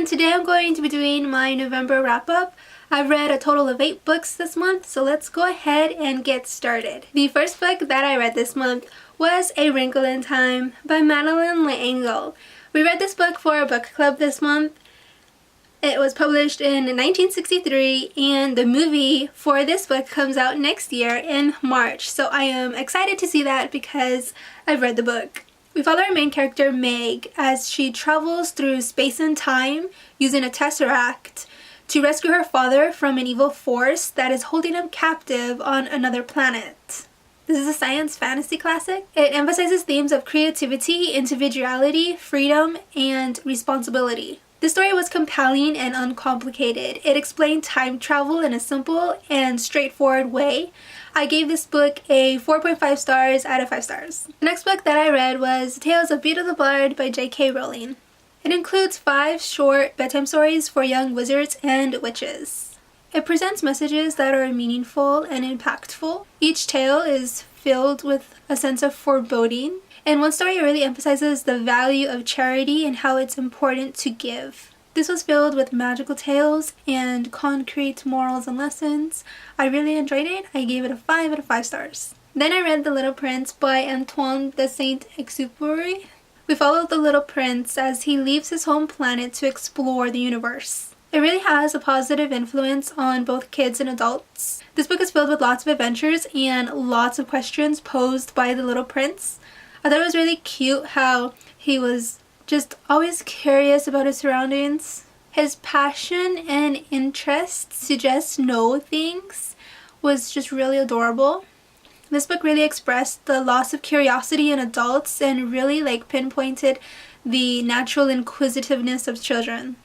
and today I'm going to be doing my November wrap-up. I've read a total of 8 books this month, so let's go ahead and get started. The first book that I read this month was A Wrinkle in Time by Madeleine. We read this book for a book club this month. It was published in 1963 and the movie for this book comes out next year in March, so I am excited to see that because I've read the book. We follow our main character Meg as she travels through space and time using a tesseract to rescue her father from an evil force that is holding him captive on another planet. This is a science fantasy classic. It emphasizes themes of creativity, individuality, freedom, and responsibility. The story was compelling and uncomplicated. It explained time travel in a simple and straightforward way. I gave this book a 4.5 stars out of 5 stars. The next book that I read was Tales of Beedle the Bard by J.K. Rowling. It includes 5 short bedtime stories for young wizards and witches. It presents messages that are meaningful and impactful. Each tale is filled with a sense of foreboding. And one story really emphasizes the value of charity and how it's important to give. This was filled with magical tales and concrete morals and lessons. I really enjoyed it. I gave it a 5 out of 5 stars. Then I read The Little Prince by Antoine de Saint-Exupery. We follow the little prince as he leaves his home planet to explore the universe. It really has a positive influence on both kids and adults. This book is filled with lots of adventures and lots of questions posed by the little prince. I thought it was really cute how he was just always curious about his surroundings. His passion and interest to just know things was just really adorable. This book really expressed the loss of curiosity in adults and really pinpointed the natural inquisitiveness of children.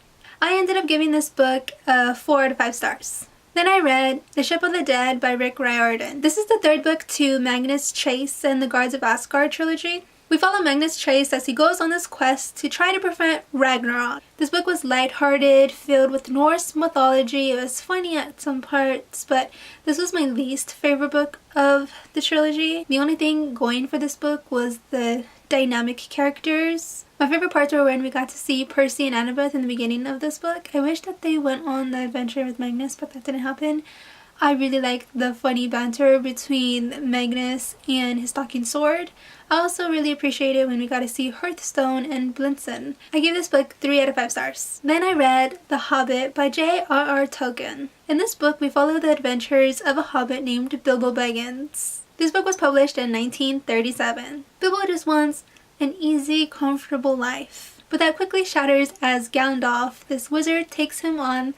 I ended up giving this book a 4 out of 5 stars. Then I read The Ship of the Dead by Riordan. This is the third book to Magnus Chase and the Guards of Asgard trilogy. We follow Magnus Chase as he goes on this quest to try to prevent Ragnarok. This book was lighthearted, filled with Norse mythology. It was funny at some parts, but this was my least favorite book of the trilogy. The only thing going for this book was the dynamic characters. My favorite parts were when we got to see Percy and Annabeth in the beginning of this book. I wish that they went on the adventure with Magnus, but that didn't happen. I really liked the funny banter between Magnus and his talking sword. I also really appreciated when we got to see Hearthstone and Blinson. I gave this book 3 out of 5 stars. Then I read The Hobbit by J.R.R. Tolkien. In this book, we follow the adventures of a hobbit named Bilbo Baggins. This book was published in 1937. Bilbo just wants an easy, comfortable life. But that quickly shatters as Gandalf, this wizard, takes him on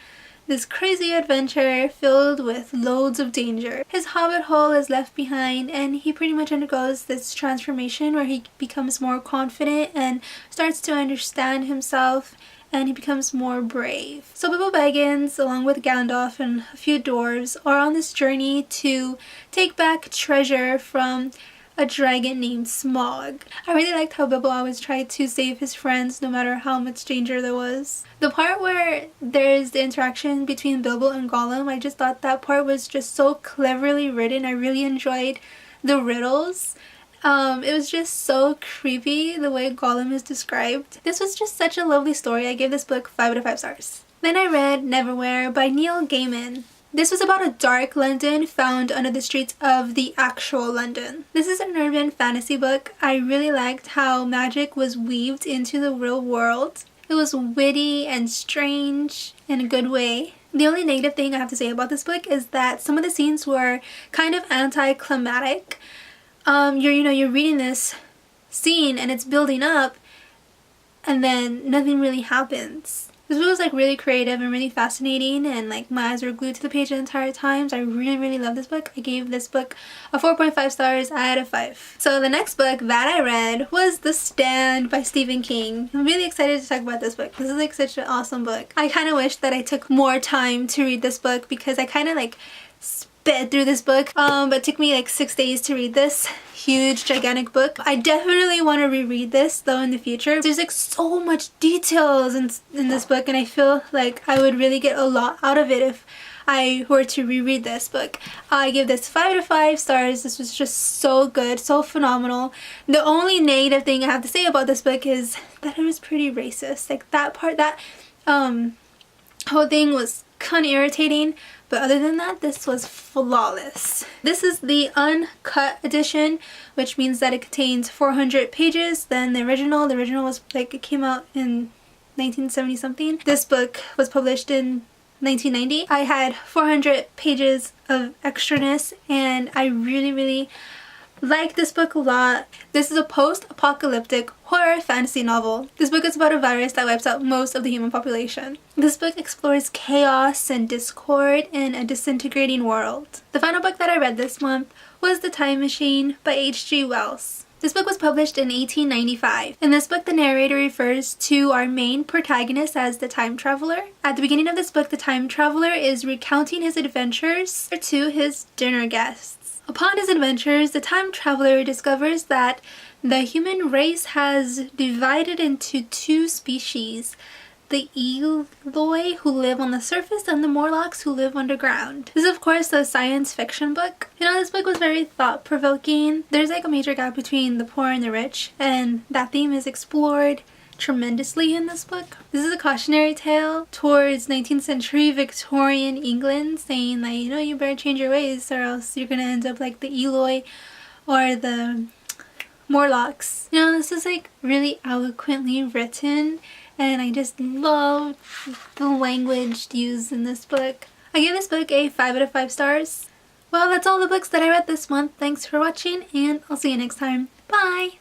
this crazy adventure filled with loads of danger. His hobbit hole is left behind and he pretty much undergoes this transformation where he becomes more confident and starts to understand himself and he becomes more brave. So Bilbo Baggins, along with Gandalf and a few dwarves, are on this journey to take back treasure from a dragon named Smaug. I really liked how Bilbo always tried to save his friends no matter how much danger there was. The part where there's the interaction between Bilbo and Gollum, I just thought that part was just so cleverly written. I really enjoyed the riddles. It was just so creepy the way Gollum is described. This was just such a lovely story. I gave this book 5 out of 5 stars. Then I read Neverwhere by Neil Gaiman. This was about a dark London found under the streets of the actual London. This is an urban fantasy book. I really liked how magic was weaved into the real world. It was witty and strange in a good way. The only negative thing I have to say about this book is that some of the scenes were kind of anticlimactic. You're reading this scene and it's building up and then nothing really happens. This book was really creative and really fascinating and my eyes were glued to the page the entire time. So I really love this book. I gave this book a 4.5 stars out of 5. So the next book that I read was The Stand by Stephen King. I'm really excited to talk about this book. This is such an awesome book. I kind of wish that I took more time to read this book because I kind of sped through this book. But it took me 6 days to read this huge gigantic book. I definitely want to reread this though in the future. There's so much details in this book and I feel like I would really get a lot out of it if I were to reread this book. I give this 5 out of 5 stars. This was just so good, so phenomenal. The only negative thing I have to say about this book is that it was pretty racist. That part, that whole thing was kind of irritating, but other than that, this was flawless. This is the uncut edition, which means that it contains 400 pages than the original. The original was like, it came out in 1970 something. This book was published in 1990. I had 400 pages of extraness, and I really like this book a lot. This is a post-apocalyptic horror fantasy novel. This book is about a virus that wipes out most of the human population. This book explores chaos and discord in a disintegrating world. The final book that I read this month was The Time Machine by H.G. Wells. This book was published in 1895. In this book, the narrator refers to our main protagonist as the time traveler. At the beginning of this book, the time traveler is recounting his adventures to his dinner guests. Upon his adventures, the time traveler discovers that the human race has divided into two species: the Eloi, who live on the surface, and the Morlocks, who live underground. This is, of course, a science fiction book. You know, this book was very thought-provoking. There's like a major gap between the poor and the rich, and that theme is explored tremendously in this book. This is a cautionary tale towards 19th century Victorian England, saying that, you know, you better change your ways or else you're gonna end up like the Eloi or the Morlocks. You know, this is like really eloquently written, and I just love the language used in this book. I give this book a 5 out of 5 stars. Well, that's all the books that I read this month. Thanks for watching, and I'll see you next time. Bye!